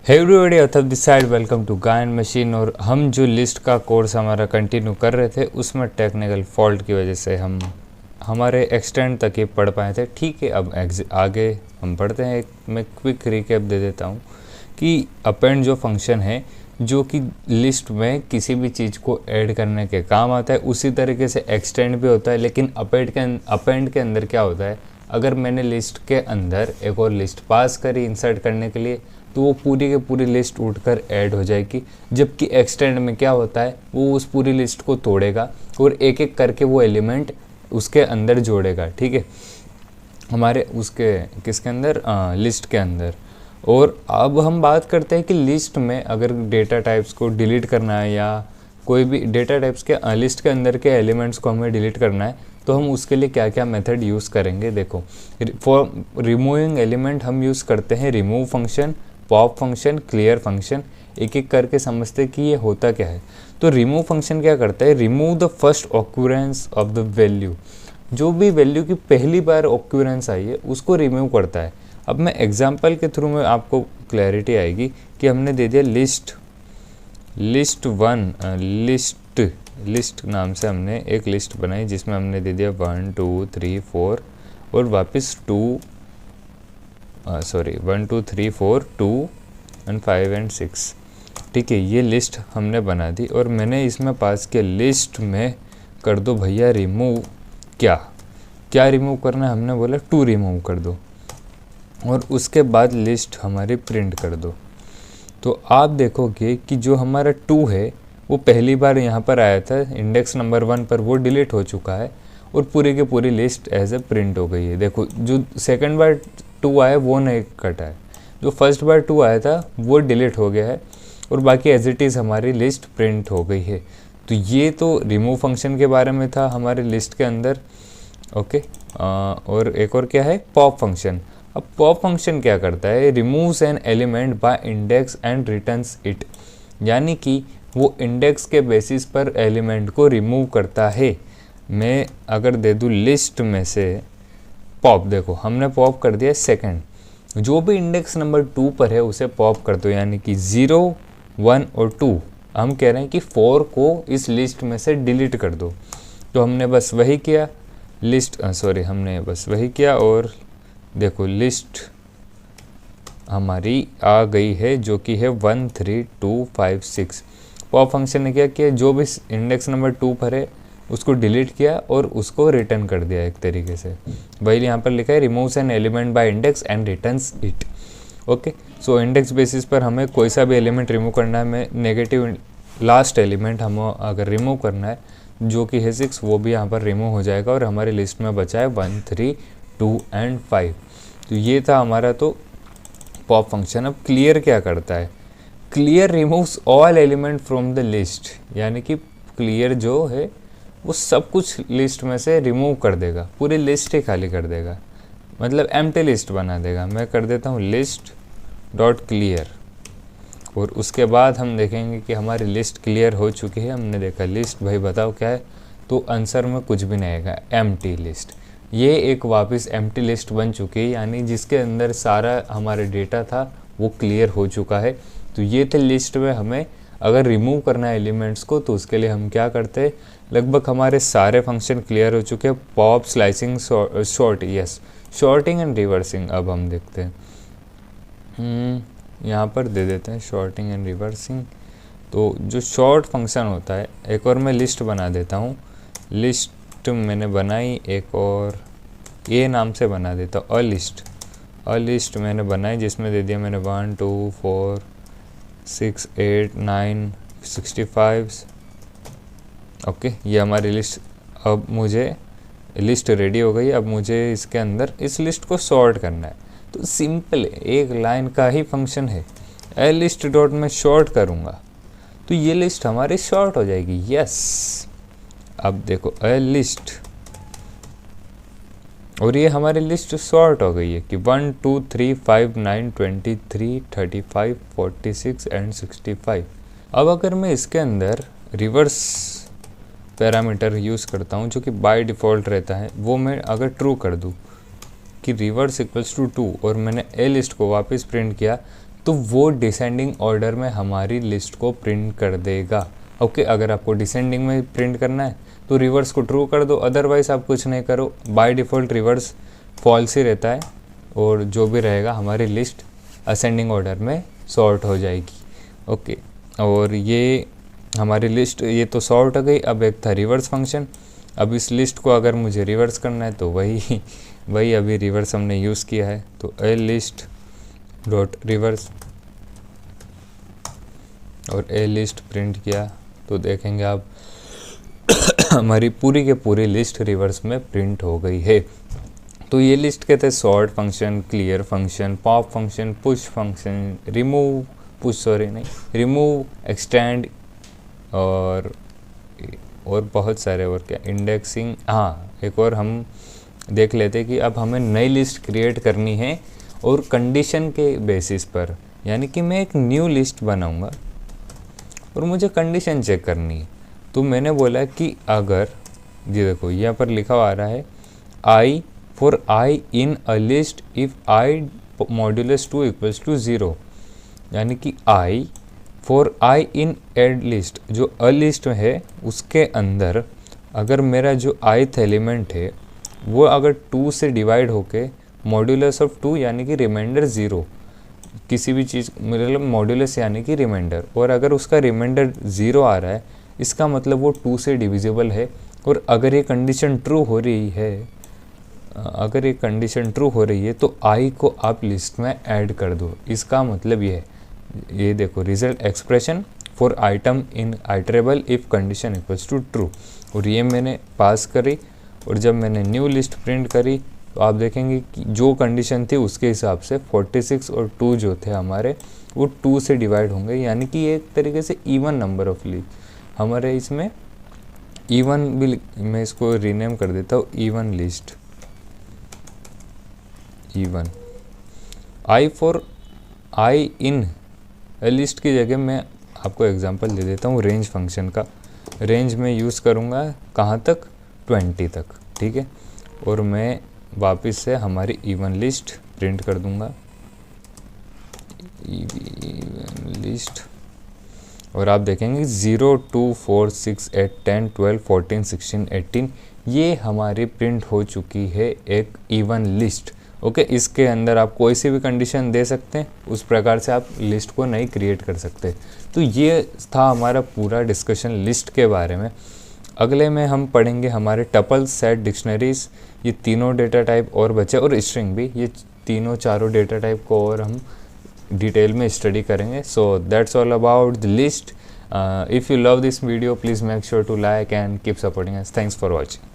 Hey everybody, अथव this side, welcome to गायन machine. और हम जो लिस्ट का कोर्स हमारा कंटिन्यू कर रहे थे उसमें टेक्निकल फॉल्ट की वजह से हम हमारे एक्सटेंड तक ही पढ़ पाए थे। ठीक है, अब आगे हम पढ़ते हैं। मैं क्विक रिकैप दे देता हूँ कि अपेंड जो फंक्शन है जो कि लिस्ट में किसी भी चीज़ को ऐड करने के काम आता है, उसी तरीके से एक्सटेंड भी होता है। लेकिन अपेंड के अंदर क्या होता है, अगर मैंने लिस्ट के अंदर एक और लिस्ट पास करी इंसर्ट करने के लिए तो वो पूरी की पूरी लिस्ट उठकर ऐड हो जाएगी। जबकि एक्सटेंड में क्या होता है, वो उस पूरी लिस्ट को तोड़ेगा और एक एक करके वो एलिमेंट उसके अंदर जोड़ेगा। ठीक है, हमारे उसके किसके अंदर, लिस्ट के अंदर। और अब हम बात करते हैं कि लिस्ट में अगर डेटा टाइप्स को डिलीट करना है या कोई भी डेटा टाइप्स के लिस्ट के अंदर के एलिमेंट्स को हमें डिलीट करना है तो हम उसके लिए क्या क्या मेथड यूज़ करेंगे। देखो, फॉर रिमूविंग एलिमेंट हम यूज़ करते हैं remove function, pop function, clear function. एक एक करके समझते कि ये होता क्या है। तो रिमूव फंक्शन क्या करता है, remove the first occurrence of the value. जो भी वैल्यू की पहली बार ऑक्यूरेंस आई है उसको रिमूव करता है। अब मैं एग्जांपल के थ्रू में आपको क्लैरिटी आएगी कि हमने दे दिया लिस्ट नाम से हमने एक लिस्ट बनाई जिसमें हमने दे दिया 1 2 3 4 और वापस 1 2 3 4 2 एंड 5 एंड 6। ठीक है, ये लिस्ट हमने बना दी और मैंने इसमें पास किया लिस्ट में कर दो भैया रिमूव। क्या रिमूव करना है, हमने बोला 2 रिमूव कर दो और उसके बाद लिस्ट हमारी प्रिंट कर दो। तो आप देखोगे कि जो हमारा 2 है वो पहली बार यहाँ पर आया था इंडेक्स नंबर 1 पर, वो डिलीट हो चुका है और पूरी की पूरी लिस्ट एज ए प्रिंट हो गई है। देखो, जो सेकंड बार 2 आया वो नहीं कटा है, जो फर्स्ट बार 2 आया था वो डिलीट हो गया है और बाकी एज इट इज़ हमारी लिस्ट प्रिंट हो गई है। तो ये तो रिमूव फंक्शन के बारे में था हमारे लिस्ट के अंदर। ओके, और एक और क्या है, पॉप फंक्शन। अब पॉप फंक्शन क्या करता है, removes an element by index and returns it. यानी कि वो इंडेक्स के बेसिस पर एलिमेंट को रिमूव करता है। मैं अगर दे दूँ लिस्ट में से पॉप, देखो हमने पॉप कर दिया सेकंड, जो भी इंडेक्स नंबर 2 पर है उसे पॉप कर दो। यानी कि 0 1 और 2, हम कह रहे हैं कि 4 को इस लिस्ट में से डिलीट कर दो। तो हमने बस वही किया, हमने बस वही किया और देखो लिस्ट हमारी आ गई है जो कि है 1 3 2 5 6। पॉप फंक्शन ने क्या किया, जो भी इंडेक्स नंबर 2 पर है उसको डिलीट किया और उसको रिटर्न कर दिया एक तरीके से। वही यहाँ पर लिखा है removes an element by index and returns it. Okay, so index basis पर हमें कोई सा भी एलिमेंट रिमूव करना है, हमें नेगेटिव लास्ट एलिमेंट हम अगर रिमूव करना है जो कि है 6, वो भी यहाँ पर रिमूव हो जाएगा और हमारी लिस्ट में बचा है 1 3 2 एंड 5। तो ये था हमारा तो पॉप फंक्शन। अब क्लियर क्या करता है, clear removes all element from the list. यानी कि क्लियर जो है वो सब कुछ लिस्ट में से रिमूव कर देगा, पूरी लिस्ट ही खाली कर देगा, मतलब एम्प्टी लिस्ट बना देगा। मैं कर देता हूँ लिस्ट डॉट क्लियर और उसके बाद हम देखेंगे कि हमारी लिस्ट क्लियर हो चुकी है। हमने देखा लिस्ट, भाई बताओ क्या है, तो आंसर में कुछ भी नहीं आएगा, एम्प्टी लिस्ट। ये एक वापस एम्प्टी लिस्ट बन चुकी है, यानी जिसके अंदर सारा हमारा डेटा था वो क्लियर हो चुका है। तो ये थे लिस्ट में हमें अगर रिमूव करना है एलिमेंट्स को तो उसके लिए हम क्या करते हैं, लगभग हमारे सारे फंक्शन क्लियर हो चुके हैं। Pop, slicing, sorting and reversing. अब हम देखते हैं, यहाँ पर दे देते हैं शॉर्टिंग एंड रिवर्सिंग। तो जो शॉर्ट फंक्शन होता है, एक और मैं लिस्ट बना देता हूँ। लिस्ट मैंने बनाई एक और ए नाम से बना देता हूँ, अ लिस्ट मैंने बनाई जिसमें दे दिया मैंने 1 2 4 6 8 9 65। ओके, ये हमारी लिस्ट। अब मुझे लिस्ट रेडी हो गई, अब मुझे इसके अंदर इस लिस्ट को सॉर्ट करना है। तो सिंपल है, एक लाइन का ही फंक्शन है, ए लिस्ट डॉट में शॉर्ट करूँगा तो ये लिस्ट हमारी शॉर्ट हो जाएगी। यस, अब देखो ए लिस्ट, और ये हमारी लिस्ट सॉर्ट हो गई है कि 1 2 3 5 9 23 35 46 एंड 65। अब अगर मैं इसके अंदर रिवर्स पैरामीटर यूज़ करता हूँ जो कि बाय डिफ़ॉल्ट रहता है, वो मैं अगर ट्रू कर दूँ कि रिवर्स इक्वल्स टू 2 और मैंने ए लिस्ट को वापस प्रिंट किया तो वो डिसेंडिंग ऑर्डर में हमारी लिस्ट को प्रिंट कर देगा। ओके, अगर आपको डिसेंडिंग में प्रिंट करना है तो रिवर्स को ट्रू कर दो, अदरवाइज आप कुछ नहीं करो। बाय डिफ़ॉल्ट रिवर्स फॉल्स ही रहता है और जो भी रहेगा हमारी लिस्ट असेंडिंग ऑर्डर में सॉर्ट हो जाएगी। ओके, और ये हमारी लिस्ट ये तो सॉर्ट हो गई। अब एक था रिवर्स फंक्शन। अब इस लिस्ट को अगर मुझे रिवर्स करना है तो वही अभी रिवर्स हमने यूज़ किया है। तो ए लिस्ट डॉट रिवर्स और ए लिस्ट प्रिंट किया तो देखेंगे आप हमारी पूरी के पूरी लिस्ट रिवर्स में प्रिंट हो गई है। तो ये लिस्ट के थे sort function, clear function, pop function, push function, remove, extend और बहुत सारे और क्या, इंडेक्सिंग। हाँ, एक और हम देख लेते कि अब हमें नई लिस्ट क्रिएट करनी है और कंडीशन के बेसिस पर, यानी कि मैं एक न्यू लिस्ट बनाऊंगा और मुझे कंडीशन चेक करनी है। तो मैंने बोला कि अगर ये देखो यहाँ पर लिखा आ रहा है I for I in a list if I modulus 2 equals to 0, यानी कि I for I in add list, जो अ लिस्ट में है उसके अंदर अगर मेरा जो ith एलिमेंट है वो अगर 2 से डिवाइड होके मॉड्यूलस ऑफ 2 यानी कि रिमाइंडर 0, किसी भी चीज़ मतलब मॉड्यूलस यानी कि रिमाइंडर, और अगर उसका रिमाइंडर 0 आ रहा है इसका मतलब वो 2 से डिविजिबल है। और अगर ये कंडीशन ट्रू हो रही है, तो आई को आप लिस्ट में ऐड कर दो। इसका मतलब ये देखो result expression for item in iterable if condition equals to true, और ये मैंने पास करी। और जब मैंने न्यू लिस्ट प्रिंट करी तो आप देखेंगे कि जो कंडीशन थी उसके हिसाब से 46 और 2 जो थे हमारे वो 2 से डिवाइड होंगे, यानी कि एक तरीके से इवन नंबर ऑफ लिस्ट हमारे इसमें इवन भी। मैं इसको रीनेम कर देता हूँ even list, even. I for I in list की जगह मैं आपको एग्जांपल दे देता हूँ रेंज फंक्शन का। रेंज में यूज़ करूँगा कहाँ तक, 20 तक, ठीक है। और मैं वापस से हमारी इवन लिस्ट प्रिंट कर दूँगा, इवन लिस्ट, और आप देखेंगे 0 2 4 6 8 10 12 14 16 18 ये हमारी प्रिंट हो चुकी है एक इवन लिस्ट। ओके, इसके अंदर आप कोई सी भी कंडीशन दे सकते हैं, उस प्रकार से आप लिस्ट को नहीं क्रिएट कर सकते। तो ये था हमारा पूरा डिस्कशन लिस्ट के बारे में। अगले में हम पढ़ेंगे हमारे टपल्स, सेट, डिक्शनरीज, ये तीनों डेटा टाइप और बचे, और स्ट्रिंग भी, ये चारों डेटा टाइप को और हम डिटेल में स्टडी करेंगे। So that's all about the list. If you love this video, please make sure to like and keep supporting us. Thanks for watching.